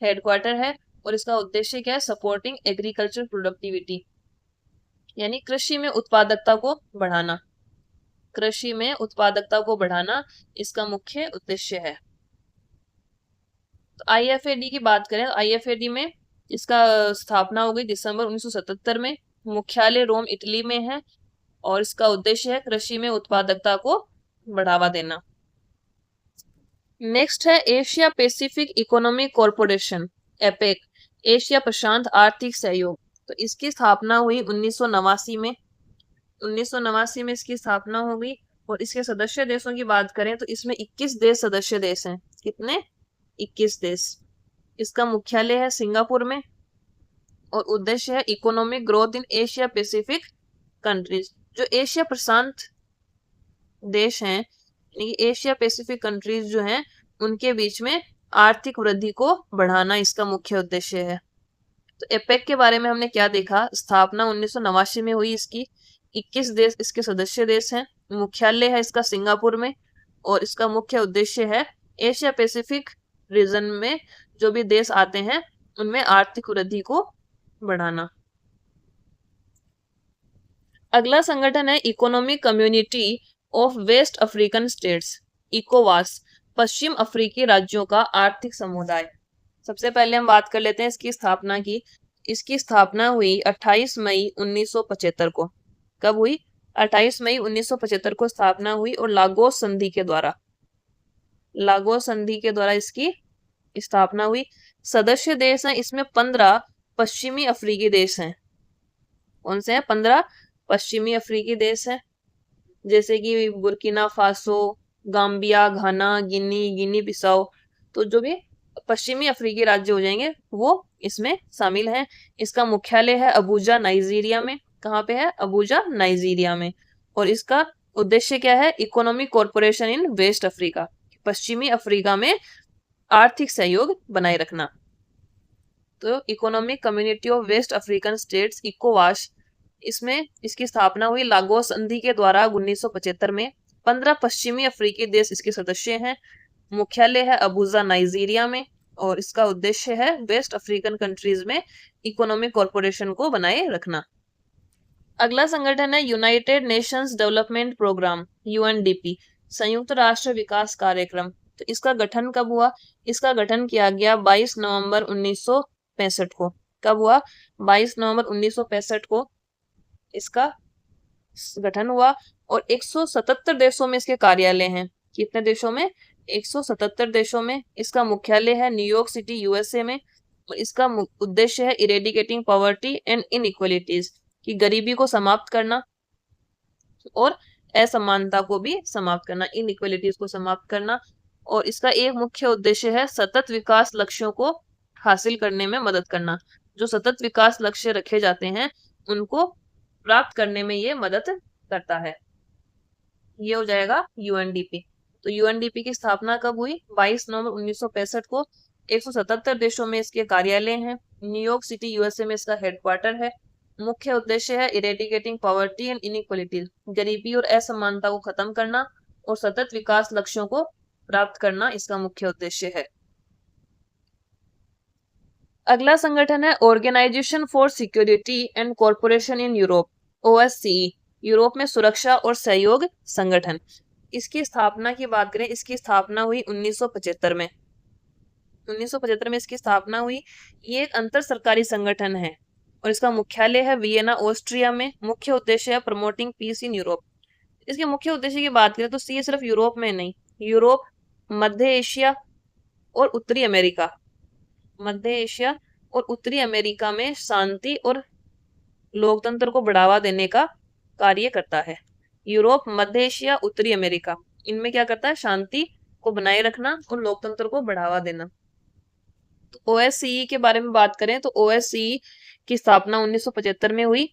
हेडक्वार्टर है। और इसका उद्देश्य क्या है? सपोर्टिंग एग्रीकल्चर प्रोडक्टिविटी, यानी कृषि में उत्पादकता को बढ़ाना। कृषि में उत्पादकता को बढ़ाना इसका मुख्य उद्देश्य है। तो आईएफएडी की बात करें, आईएफएडी में इसका स्थापना हो गई दिसंबर 1977 में। मुख्यालय रोम, इटली में है और इसका उद्देश्य है कृषि में उत्पादकता को बढ़ावा देना। नेक्स्ट है Asia Pacific economic corporation, APEC, Asia प्रशांत आर्थिक सहयोग। तो इसकी स्थापना हुई 1989 में। 1989 में इसकी स्थापना हो गई। और इसके सदस्य देशों की बात करें तो इसमें 21 देश सदस्य देश हैं। कितने? 21 देश। इसका मुख्यालय है सिंगापुर में और उद्देश्य है economic growth in Asia Pacific countries. जो एशिया प्रशांत देश हैं, यानी एशिया पैसिफिक कंट्रीज जो हैं, उनके बीच में आर्थिक वृद्धि को बढ़ाना इसका मुख्य उद्देश्य है। तो एपेक के बारे में हमने क्या देखा? स्थापना 1989 में हुई इसकी। 21 देश इसके सदस्य देश हैं। मुख्यालय है इसका सिंगापुर में और इसका मुख्य उद्देश्य है एशिया पैसिफिक रीजन में जो भी देश आते हैं उनमें आर्थिक वृद्धि को बढ़ाना। अगला संगठन है economic community of west African states, इकोवास, पश्चिम अफ्रीकी राज्यों का आर्थिक समुदाय। सबसे पहले हम बात कर लेते हैं इसकी स्थापना की। इसकी स्थापना हुई 28 मई 1975 को। कब हुई? 28 मई 1975 को स्थापना हुई और लागोस संधि के द्वारा, लागोस संधि के द्वारा इसकी स्थापना हुई। सदस्य देश हैं इसमें 15 पश्चिमी अफ्रीकी देश हैं। कौन से हैं? 15 पश्चिमी अफ्रीकी देश हैं, जैसे कि बुर्किना फासो, गाम्बिया, घाना, गिनी बिसाओ। तो जो भी पश्चिमी अफ्रीकी राज्य हो जाएंगे वो इसमें शामिल हैं। इसका मुख्यालय है अबूजा, नाइजीरिया में। कहाँ पे है? अबूजा, नाइजीरिया में। और इसका उद्देश्य क्या है? Economic corporation in west Africa, पश्चिमी अफ्रीका में आर्थिक सहयोग बनाए रखना। तो economic community of west African states, इकोवास, इसमें इसकी स्थापना हुई लागोस संधि के द्वारा 1975 में। 15 पश्चिमी अफ्रीकी देश इसके सदस्य हैं। मुख्यालय है अबूजा, नाइजीरिया में और इसका उद्देश्य है वेस्ट अफ्रीकन कंट्रीज में इकोनॉमिक कॉरपोरेशन को बनाए रखना। अगला संगठन है United Nations Development Programme, UNDP, संयुक्त राष्ट्र विकास कार्यक्रम। तो इसका गठन कब हुआ? इसका गठन किया गया 22 नवंबर 1965 को। कब हुआ? 22 नवंबर 1965 को इसका गठन हुआ और 177 देशों में इसके कार्यालय हैं। कितने देशों में? 177 देशों में। इसका मुख्यालय है न्यूयॉर्क सिटी, यूएसए में। और इसका उद्देश्य है इरेडिकेटिंग पॉवर्टी एंड इनइक्वालिटीज, कि गरीबी को समाप्त करना और असमानता को भी समाप्त करना, इनइक्वालिटीज को समाप्त करना। और इसका एक मुख्य उद्देश्य है सतत विकास लक्ष्यों को हासिल करने में मदद करना। जो सतत विकास लक्ष्य रखे जाते हैं उनको प्राप्त करने में ये मदद करता है। ये हो जाएगा यूएनडीपी। तो यूएनडीपी की स्थापना कब हुई? 22 नवंबर 1965 को। 177 देशों में इसके कार्यालय हैं। न्यूयॉर्क सिटी यूएसए में इसका हेडक्वार्टर है। मुख्य उद्देश्य है इरेडिकेटिंग पॉवर्टी एंड इनइक्वलिटीज, गरीबी और असमानता को खत्म करना और सतत विकास लक्ष्यों को प्राप्त करना इसका मुख्य उद्देश्य है। अगला संगठन है organisation for security and corporation in Europe, OSCE. Europe में सुरक्षा और सहयोग संगठन। इसकी स्थापना की बात करें, इसकी स्थापना हुई 1975 में। 1975 में इसकी स्थापना हुई। ये एक अंतर सरकारी संगठन है और इसका मुख्यालय है वियना, ऑस्ट्रिया में। मुख्य उद्देश्य है प्रमोटिंग पीस इन यूरोप। इसके मुख्य उद्देश्य की बात करें तो ये सिर्फ यूरोप में नहीं, यूरोप, मध्य एशिया और उत्तरी अमेरिका, मध्य एशिया और उत्तरी अमेरिका में शांति और लोकतंत्र को बढ़ावा देने का कार्य करता है। यूरोप, मध्य एशिया, उत्तरी अमेरिका, इनमें क्या करता है? शांति को बनाए रखना और लोकतंत्र को बढ़ावा देना। तो ओएससीई के बारे में बात करें तो ओएससीई की स्थापना 1975 में हुई।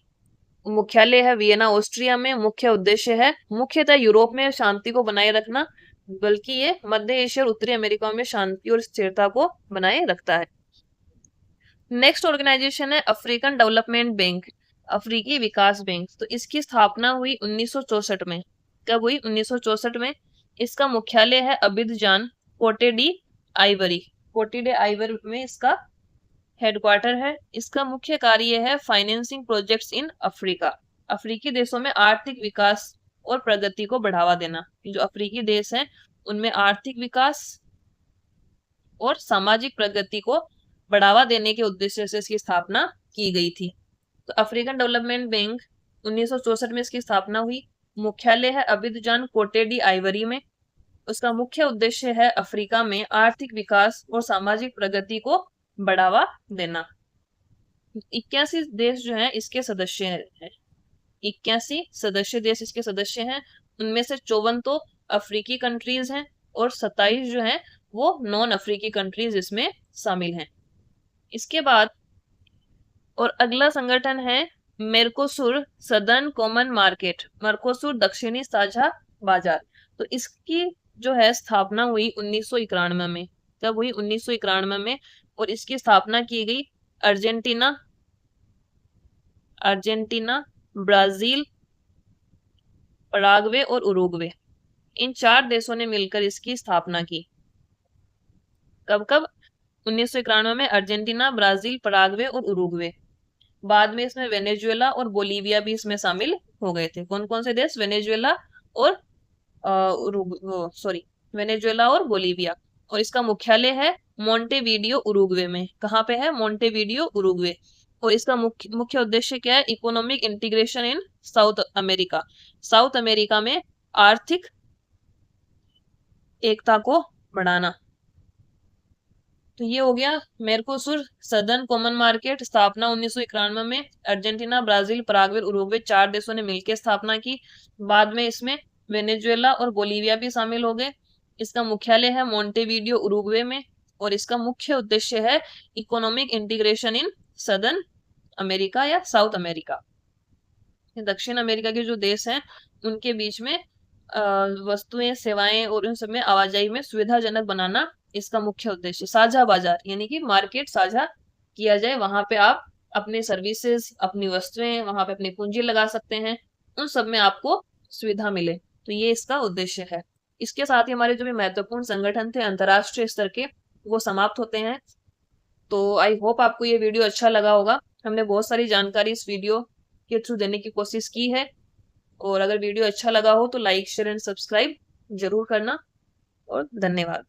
मुख्यालय है वियना, ऑस्ट्रिया में। मुख्य उद्देश्य है मुख्यतः यूरोप में शांति को बनाए रखना, बल्कि ये मध्य एशिया और उत्तरी अमेरिका में शांति और स्थिरता को बनाए रखता है। नेक्स्ट ऑर्गेनाइजेशन है अफ्रीकन डेवलपमेंट बैंक, अफ्रीकी विकास बैंक। तो इसकी स्थापना हुई 1964 में। कब हुई? 1964 में। इसका मुख्यालय है अबिदजान, कोटे डी आइवरी, कोटे डी आइवरी में इसका हेडक्वार्टर है। इसका मुख्य कार्य है फाइनेंसिंग प्रोजेक्ट्स इन अफ्रीका, अफ्रीकी देशों में आर्थिक विकास और प्रगति को बढ़ावा देना। जो अफ्रीकी देश हैं उनमें आर्थिक विकास और सामाजिक प्रगति को बढ़ावा देने के उद्देश्य से इसकी स्थापना की गई थी। तो अफ्रीकन डेवलपमेंट बैंक 1964 में इसकी स्थापना हुई। मुख्यालय है अबिदजान, कोटे डी आइवरी में। उसका मुख्य उद्देश्य है अफ्रीका में आर्थिक विकास और सामाजिक प्रगति को बढ़ावा देना। 81 देश जो हैं इसके सदस्य हैं। 81 सदस्य देश इसके सदस्य हैं। उनमें से 54 तो अफ्रीकी कंट्रीज हैं और 27 जो हैं वो नॉन अफ्रीकी कंट्रीज इसमें शामिल हैं। इसके बाद और अगला संगठन है मेरकोसुर सदर्न कॉमन मार्केट, मेरकोसुर दक्षिणी साझा बाजार। तो इसकी जो है स्थापना हुई 1991 में। कब हुई? 1991 में। और इसकी स्थापना की गई अर्जेंटीना, ब्राजील, पराग्वे और उरुग्वे, इन 4 देशों ने मिलकर इसकी स्थापना की। कब कब? 1991 में अर्जेंटीना, ब्राजील, पराग्वे और उरुग्वे। बाद में इसमें वेनेजुएला और बोलीविया भी इसमें शामिल हो गए थे। कौन कौन से देश? वेनेजुएला और बोलीविया। और इसका मुख्यालय है मोंटेवीडियो, उरुग्वे में। कहाँ पे है? Montevideo, Uruguay. और इसका मुख्य उद्देश्य क्या है? Economic integration in south America, south America में आर्थिक एकता को बढ़ाना। तो ये हो गया मेरकोसुर सदर्न कॉमन मार्केट, स्थापना 1991 में। अर्जेंटीना, ब्राजील, पराग्वे, उरुग्वे 4 देशों ने मिलकर स्थापना की। बाद में इसमें वेनेजुएला और बोलीविया भी शामिल हो गए। इसका मुख्यालय है मोंटेवीडियो, उरुग्वे में। और इसका मुख्य उद्देश्य है economic integration in southern America या साउथ अमेरिका। दक्षिण अमेरिका के जो देश हैं उनके बीच में वस्तुएं, सेवाएं और उन सब में आवाजाही में सुविधाजनक बनाना इसका मुख्य उद्देश्य। साझा बाजार यानी कि मार्केट साझा किया जाए, वहां पे आप अपने सर्विसेज, अपनी वस्तुएं, वहां पे अपनी पूंजी लगा सकते हैं, उन सब में आपको सुविधा मिले। तो ये इसका उद्देश्य है। इसके साथ ही हमारे जो भी महत्वपूर्ण संगठन थे अंतर्राष्ट्रीय स्तर के वो समाप्त होते हैं। तो आई होप आपको ये वीडियो अच्छा लगा होगा। हमने बहुत सारी जानकारी इस वीडियो के थ्रू देने की कोशिश की है। और अगर वीडियो अच्छा लगा हो तो लाइक, शेयर एंड सब्सक्राइब जरूर करना। और धन्यवाद।